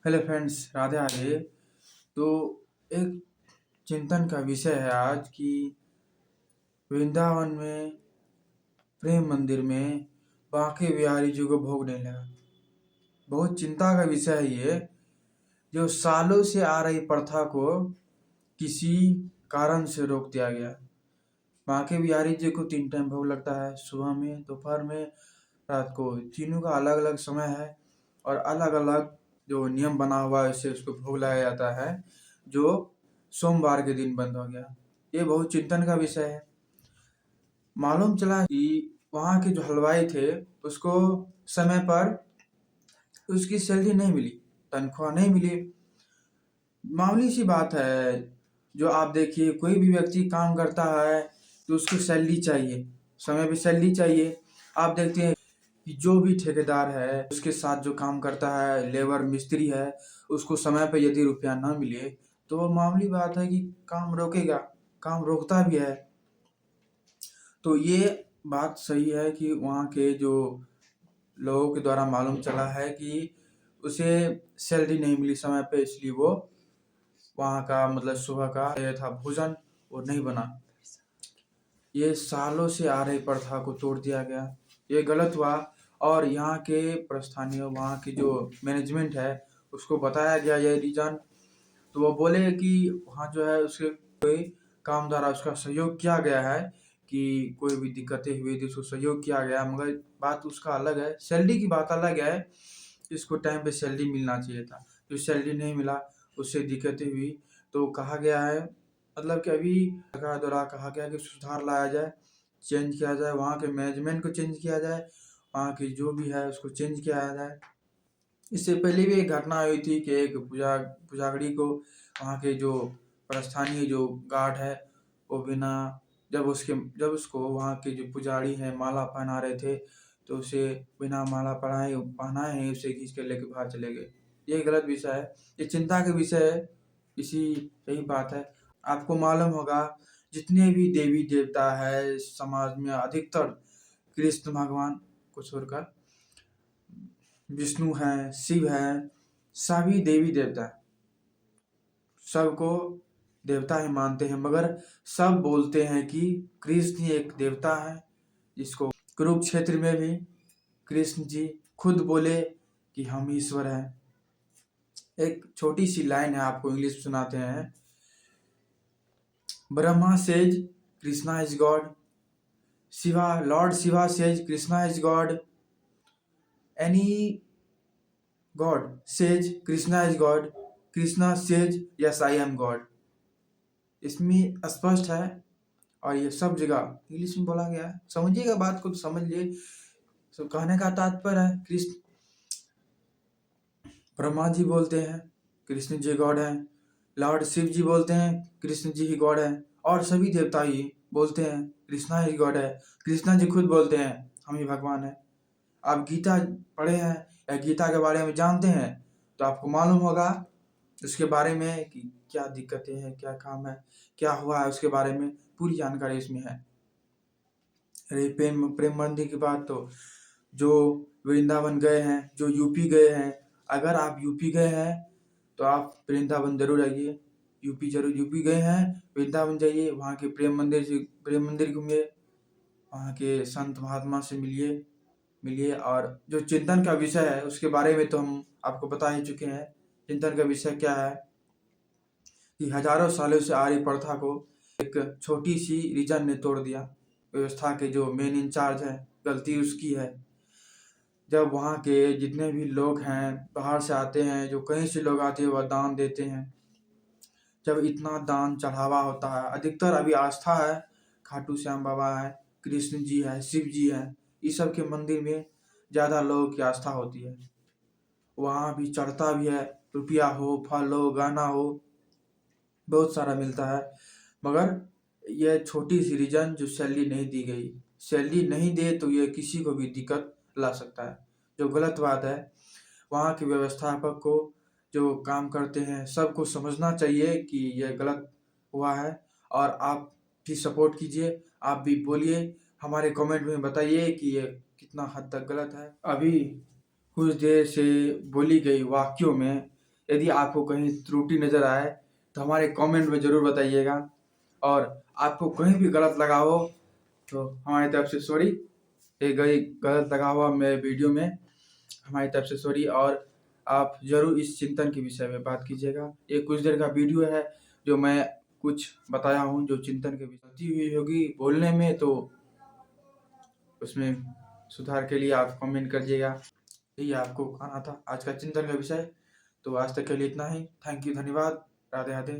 Hello friends, Radhe Radhe. तो एक चिंतन का विषय है आज कि वृंदावन में प्रेम मंदिर में बांके बिहारी जी को भोग नहीं लगा। बहुत चिंता का विषय है ये, जो सालों से आ रही प्रथा को किसी कारण से रोक दिया गया। बांके बिहारी जी को 3 टाइम भोग लगता है, सुबह में, दोपहर में, रात को। तीनों का अलग अलग समय है और अलग अलग जो नियम बना हुआ है उससे उसको भोग लगाया जाता है, जो सोमवार के दिन बंद हो गया। ये बहुत चिंतन का विषय है। मालूम चला कि वहाँ के जो हलवाई थे उसको समय पर उसकी सैलरी नहीं मिली, तनख्वाह नहीं मिली। मामूली सी बात है। जो आप देखिए, कोई भी व्यक्ति काम करता है तो उसको सैलरी चाहिए, समय पे सैलरी चाहिए। आप देखते हैं कि जो भी ठेकेदार है उसके साथ जो काम करता है, लेबर मिस्त्री है, उसको समय पे यदि रुपया ना मिले तो वो मामूली बात है कि काम रोकेगा, काम रोकता भी है। तो ये बात सही है कि वहाँ के जो लोगों के द्वारा मालूम चला है कि उसे सैलरी नहीं मिली समय पे, इसलिए वो वहाँ का मतलब सुबह का ये था भोजन वो नहीं बना। ये सालों से आ रही प्रथा को तोड़ दिया गया, ये गलत हुआ। और यहाँ के प्रस्थानीय, वहाँ की जो मैनेजमेंट है उसको बताया गया ये रीजन। तो वो बोले कि वहाँ जो है उसके कोई काम द्वारा उसका सहयोग किया गया है, कि कोई भी दिक्कतें हुई थी उसको सहयोग किया गया, मगर बात उसका अलग है, सैलरी की बात अलग है। इसको टाइम पे सैलरी मिलना चाहिए था, जो सैलरी नहीं मिला उससे दिक्कतें हुई। तो कहा गया है, मतलब कि अभी सरकार द्वारा कहा गया कि सुधार लाया जाए, चेंज किया जाए, वहाँ के मैनेजमेंट को चेंज किया जाए, वहाँ की जो भी है उसको चेंज किया जाए। इससे पहले भी एक घटना हुई थी कि एक पुजागड़ी को वहाँ के जो प्रस्थानीय जो गार्ड है वो बिना, जब उसको वहाँ के जो पुजारी हैं माला पहना रहे थे तो उसे बिना माला पहनाए ही उसे खींच के लेके बाहर चले गए। ये गलत विषय है, ये चिंता का विषय है। इसी यही बात है। आपको मालूम होगा, जितने भी देवी देवता है समाज में, अधिकतर कृष्ण भगवान को छोड़कर विष्णु हैं, शिव हैं, सभी देवी देवता हैं, सबको देवता ही मानते हैं। मगर सब बोलते हैं कि कृष्ण ही एक देवता है, जिसको कुरुक्षेत्र में भी कृष्ण जी खुद बोले कि हम ईश्वर हैं। एक छोटी सी लाइन है, आपको इंग्लिश सुनाते हैं। Brahma says Krishna is God, Lord Shiva says Krishna is God, any God says Krishna is God, Krishna says yes I am God. इसमें स्पष्ट है और ये सब जगह इंग्लिश में बोला गया है। समझिएगा बात को तो समझिए। तो कहने का तात्पर्य है, कृष्ण, ब्रह्मा जी बोलते हैं कृष्ण जी गॉड है, लॉर्ड शिव जी बोलते हैं कृष्ण जी ही गॉड है, और सभी देवता ही बोलते हैं कृष्णा ही गॉड है। कृष्णा जी खुद बोलते हैं हम ही भगवान है। आप गीता पढ़े हैं या गीता के बारे में जानते हैं तो आपको मालूम होगा उसके बारे में कि क्या दिक्कतें हैं, क्या काम है, क्या हुआ है, उसके बारे में पूरी जानकारी इसमें है। रही प्रेम प्रेम मंदिर की बात, तो जो वृंदावन गए हैं, जो यूपी गए हैं, अगर आप यूपी गए हैं तो आप वृंदावन जरूर आइए। यूपी गए हैं, वृंदावन जाइए, वहाँ के प्रेम मंदिर घूमिए, वहाँ के संत महात्मा से मिलिए। और जो चिंतन का विषय है उसके बारे में तो हम आपको बता ही चुके हैं। चिंतन का विषय क्या है कि हजारों सालों से आ रही प्रथा को एक छोटी सी रीजन ने तोड़ दिया। व्यवस्था के जो मेन इंचार्ज है, गलती उसकी है। जब वहाँ के जितने भी लोग हैं बाहर से आते हैं, जो कहीं से लोग आते हैं वह दान देते हैं। जब इतना दान चढ़ावा होता है, अधिकतर अभी आस्था है, खाटू श्याम बाबा है, कृष्ण जी है, शिव जी है, इस सब के मंदिर में ज़्यादा लोगों की आस्था होती है। वहाँ भी चढ़ता भी है, रुपया हो, फल हो, गहना हो, बहुत सारा मिलता है। मगर यह छोटी सी रीजन जो सैलरी नहीं दी गई, सैलरी नहीं दे तो ये किसी को भी दिक्कत ला सकता है, जो गलत बात है। वहाँ के व्यवस्थापक को, जो काम करते हैं, सबको समझना चाहिए कि यह गलत हुआ है। और आप भी सपोर्ट कीजिए, आप भी बोलिए, हमारे कमेंट में बताइए कि ये कितना हद तक गलत है। अभी कुछ देर से बोली गई वाक्यों में यदि आपको कहीं त्रुटि नज़र आए तो हमारे कमेंट में ज़रूर बताइएगा, और आपको कहीं भी गलत लगा हो तो हमारी तरफ से सॉरी। ये गलत लगा हुआ मेरे वीडियो में, हमारी तरफ से सॉरी। और आप ज़रूर इस चिंतन के विषय में बात कीजिएगा। ये कुछ देर का वीडियो है जो मैं कुछ बताया हूँ जो चिंतन के विषय गलती हुई होगी बोलने में, तो उसमें सुधार के लिए आप कमेंट करिएगा। यही आपको आना था आज का चिंतन का विषय। तो आज तक के लिए इतना ही। थैंक यू, धन्यवाद, राधे राधे।